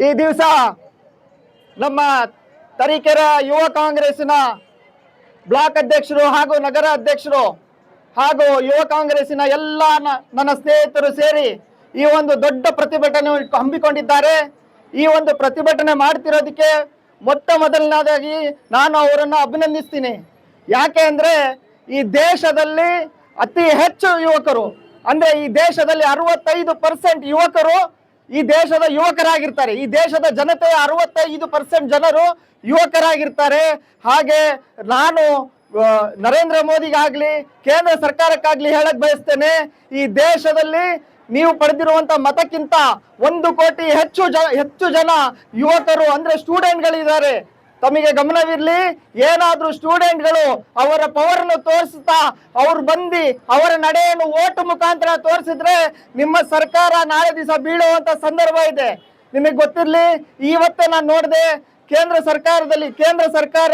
ಈ ದಿವಸ ನಮ್ಮ ತರೀಕೆರೆ ಯುವ ಕಾಂಗ್ರೆಸ್ಸಿನ ಬ್ಲಾಕ್ ಅಧ್ಯಕ್ಷರು ಹಾಗೂ ನಗರ ಅಧ್ಯಕ್ಷರು ಹಾಗೂ ಯುವ ಕಾಂಗ್ರೆಸ್ಸಿನ ಎಲ್ಲ ನನ್ನ ಸ್ನೇಹಿತರು ಸೇರಿ ಈ ಒಂದು ದೊಡ್ಡ ಪ್ರತಿಭಟನೆ ಹಮ್ಮಿಕೊಂಡಿದ್ದಾರೆ. ಈ ಒಂದು ಪ್ರತಿಭಟನೆ ಮಾಡ್ತಿರೋದಕ್ಕೆ ಮೊದಲನೇದಾಗಿ ನಾನು ಅವರನ್ನು ಅಭಿನಂದಿಸ್ತೀನಿ. ಯಾಕೆ ಅಂದರೆ ಈ ದೇಶದಲ್ಲಿ ಅತಿ ಹೆಚ್ಚು ಯುವಕರು, ಅಂದರೆ ಈ ದೇಶದಲ್ಲಿ 65% ಯುವಕರು ಈ ದೇಶದ ಯುವಕರಾಗಿರ್ತಾರೆ. ಈ ದೇಶದ ಜನತೆಯ 65% ಜನರು ಯುವಕರಾಗಿರ್ತಾರೆ. ಹಾಗೆ ನಾನು ನರೇಂದ್ರ ಮೋದಿಗಾಗ್ಲಿ ಕೇಂದ್ರ ಸರ್ಕಾರಕ್ಕಾಗ್ಲಿ ಹೇಳಕ್ ಬಯಸ್ತೇನೆ, ಈ ದೇಶದಲ್ಲಿ ನೀವು ಪಡೆದಿರುವಂತ ಮತಕ್ಕಿಂತ 1 ಕೋಟಿ ಹೆಚ್ಚು ಜನ ಯುವಕರು ಅಂದ್ರೆ ಸ್ಟೂಡೆಂಟ್ಗಳಿದ್ದಾರೆ. ತಮಗೆ ಗಮನವಿರಲಿ, ಏನಾದ್ರೂ ಸ್ಟೂಡೆಂಟ್ಗಳು ಅವರ ಪವರ್ನ್ನು ತೋರಿಸ್ತಾ ಅವ್ರು ಬಂದು ಅವರ ನಡೆಯನ್ನು ಓಟು ಮುಖಾಂತರ ತೋರಿಸಿದ್ರೆ ನಿಮ್ಮ ಸರ್ಕಾರ ನಾಳೆ ದಿವಸ ಬೀಳುವಂತ ಸಂದರ್ಭ ಇದೆ. ನಿಮಗೆ ಗೊತ್ತಿರಲಿ, ಇವತ್ತೇ ನಾನು ನೋಡಿದೆ ಕೇಂದ್ರ ಸರ್ಕಾರ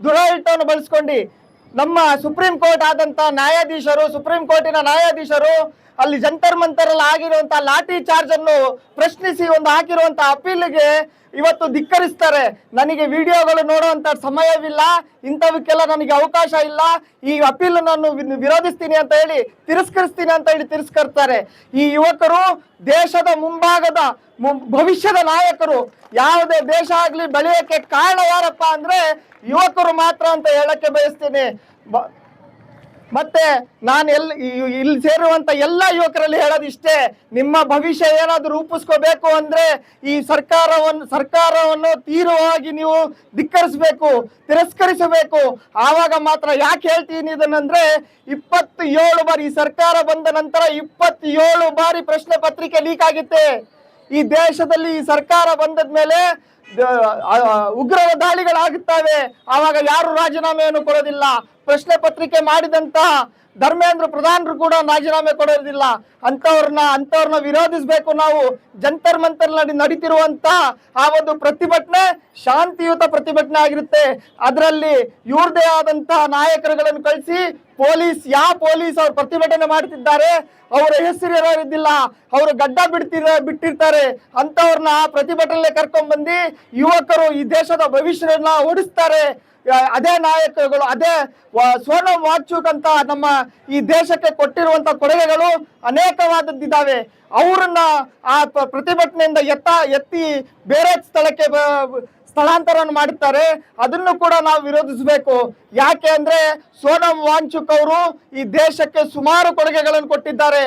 ದುರಾಡಳಿತವನ್ನು ಬಳಸ್ಕೊಂಡು ನಮ್ಮ ಸುಪ್ರೀಂ ಕೋರ್ಟ್ ಆದಂತ ಸುಪ್ರೀಂ ಕೋರ್ಟಿನ ನ್ಯಾಯಾಧೀಶರು ಅಲ್ಲಿ ಜಂತರ್ ಮಂತರಲ್ಲಿ ಆಗಿರುವಂತ ಲಾಠಿ ಚಾರ್ಜ್ ಅನ್ನು ಪ್ರಶ್ನಿಸಿ ಹಾಕಿರುವಂತ ಅಪೀಲ್ಗೆ ಇವತ್ತು ಧಿಕ್ಕರಿಸ್ತಾರೆ. ನನಗೆ ವಿಡಿಯೋಗಳು ನೋಡುವಂತ ಸಮಯವಿಲ್ಲ, ಇಂಥವಕ್ಕೆಲ್ಲ ನನಗೆ ಅವಕಾಶ ಇಲ್ಲ, ಈ ಅಪೀಲ್ ನಾನು ವಿರೋಧಿಸ್ತೀನಿ ಅಂತ ಹೇಳಿ ತಿರಸ್ಕರಿಸ್ತಾರೆ. ಈ ಯುವಕರು ದೇಶದ ಮುಂಭಾಗದ ಭವಿಷ್ಯದ ನಾಯಕರು. ಯಾವುದೇ ದೇಶ ಆಗ್ಲಿ ಬೆಳೆಯಕ್ಕೆ ಕಾರಣ ಯಾರಪ್ಪ ಅಂದ್ರೆ ಯುವಕರು ಮಾತ್ರ ಅಂತ ಹೇಳಕ್ಕೆ ಬಯಸ್ತೀನಿ. ಮತ್ತೆ ನಾನು ಇಲ್ಲಿ ಸೇರುವಂತ ಎಲ್ಲ ಯುವಕರಲ್ಲಿ ಹೇಳೋದಿಷ್ಟೇ, ನಿಮ್ಮ ಭವಿಷ್ಯ ಏನಾದರೂ ರೂಪಿಸ್ಕೋಬೇಕು ಅಂದ್ರೆ ಈ ಸರ್ಕಾರವನ್ನು ತೀವ್ರವಾಗಿ ನೀವು ತಿರಸ್ಕರಿಸಬೇಕು. ಆವಾಗ ಮಾತ್ರ. ಯಾಕೆ ಹೇಳ್ತೀನಿ ಇದನ್ನಂದ್ರೆ 27 ಬಾರಿ ಈ ಸರ್ಕಾರ ಬಂದ ನಂತರ 27 ಬಾರಿ ಪ್ರಶ್ನೆ ಪತ್ರಿಕೆ ಲೀಕ್ ಆಗಿತ್ತೆ. ಈ ದೇಶದಲ್ಲಿ ಈ ಸರ್ಕಾರ ಬಂದದ ಮೇಲೆ ಉಗ್ರರ ದಾಳಿಗಳಾಗುತ್ತವೆ. ಆವಾಗ ಯಾರು ರಾಜೀನಾಮೆಯನ್ನು ಕೊಡೋದಿಲ್ಲ. ಪ್ರಶ್ನೆ ಪತ್ರಿಕೆ ಮಾಡಿದಂತ ಧರ್ಮೇಂದ್ರ ಪ್ರಧಾನರು ಕೂಡ ರಾಜೀನಾಮೆ ಕೊಡೋದಿಲ್ಲ. ಅಂತವ್ರನ್ನ ವಿರೋಧಿಸಬೇಕು. ನಾವು ಜಂತರ್ ಮಂತರ್ ನಡೀತಿರುವಂತ ಆ ಒಂದು ಪ್ರತಿಭಟನೆ ಶಾಂತಿಯುತ ಪ್ರತಿಭಟನೆ ಆಗಿರುತ್ತೆ. ಅದರಲ್ಲಿ ಇವ್ರದೇ ಆದಂತಹ ನಾಯಕರುಗಳನ್ನು ಕಳಿಸಿ ಯಾವ ಪೊಲೀಸ್ ಅವ್ರು ಪ್ರತಿಭಟನೆ ಮಾಡ್ತಿದ್ದಾರೆ ಅವರ ಹೆಸರು ಇರೋದಿಲ್ಲ, ಅವರು ಗಡ್ಡ ಬಿಟ್ಟಿರ್ತಾರೆ. ಅಂತವ್ರನ್ನ ಪ್ರತಿಭಟನೆ ಕರ್ಕೊಂಡ್ ಬಂದು ಯುವಕರು ಈ ದೇಶದ ಭವಿಷ್ಯವನ್ನ ಓಡಿಸ್ತಾರೆ. ಅದೇ ನಾಯಕರುಗಳು, ಅದೇ ಸೋನಮ್ ವಾಂಗ್ಚುಕ್ ಅಂತ ನಮ್ಮ ಈ ದೇಶಕ್ಕೆ ಕೊಟ್ಟಿರುವಂತ ಕೊಡುಗೆಗಳು ಅನೇಕವಾದದ್ದಿದ್ದಾವೆ. ಅವರನ್ನ ಆ ಪ್ರತಿಭಟನೆಯಿಂದ ಎತ್ತಿ ಬೇರೆ ಸ್ಥಳಕ್ಕೆ ಸ್ಥಳಾಂತರವನ್ನು ಮಾಡುತ್ತಾರೆ. ಅದನ್ನು ಕೂಡ ನಾವು ವಿರೋಧಿಸಬೇಕು. ಯಾಕೆ ಅಂದ್ರೆ ಸೋನಮ್ ವಾಂಗ್ಚುಕ್ ಅವರು ಈ ದೇಶಕ್ಕೆ ಸುಮಾರು ಕೊಡುಗೆಗಳನ್ನು ಕೊಟ್ಟಿದ್ದಾರೆ.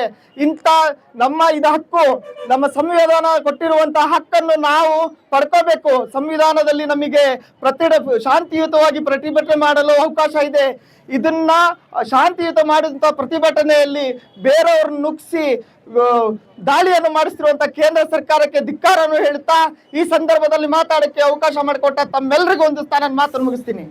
ಇದು ಹಕ್ಕು, ನಮ್ಮ ಸಂವಿಧಾನ ಕೊಟ್ಟಿರುವಂತಹ ಹಕ್ಕನ್ನು ನಾವು ಪಡ್ಕೋಬೇಕು. ಸಂವಿಧಾನದಲ್ಲಿ ನಮಗೆ ಶಾಂತಿಯುತವಾಗಿ ಪ್ರತಿಭಟನೆ ಮಾಡಲು ಅವಕಾಶ ಇದೆ. ಇದನ್ನ ಶಾಂತಿಯುತ ಮಾಡಿದಂತ ಪ್ರತಿಭಟನೆಯಲ್ಲಿ ಬೇರೆಯವ್ರನ್ನ ನುಗ್ಗಿಸಿ ದಾಳಿಯನ್ನು ಮಾಡಿಸ್ತಿರುವಂತ ಕೇಂದ್ರ ಸರ್ಕಾರಕ್ಕೆ ಧಿಕ್ಕಾರನ್ನು ಹೇಳ್ತಾ ಈ ಸಂದರ್ಭದಲ್ಲಿ ಮಾತಾಡಕ್ಕೆ ಅವಕಾಶ ಮಾಡಿಕೊಟ್ಟ ತಮ್ಮೆಲ್ಲರಿಗೂ ಒಂದು ಸ್ಥಾನ ಮಾತನ್ನು ಮುಗಿಸ್ತೀನಿ.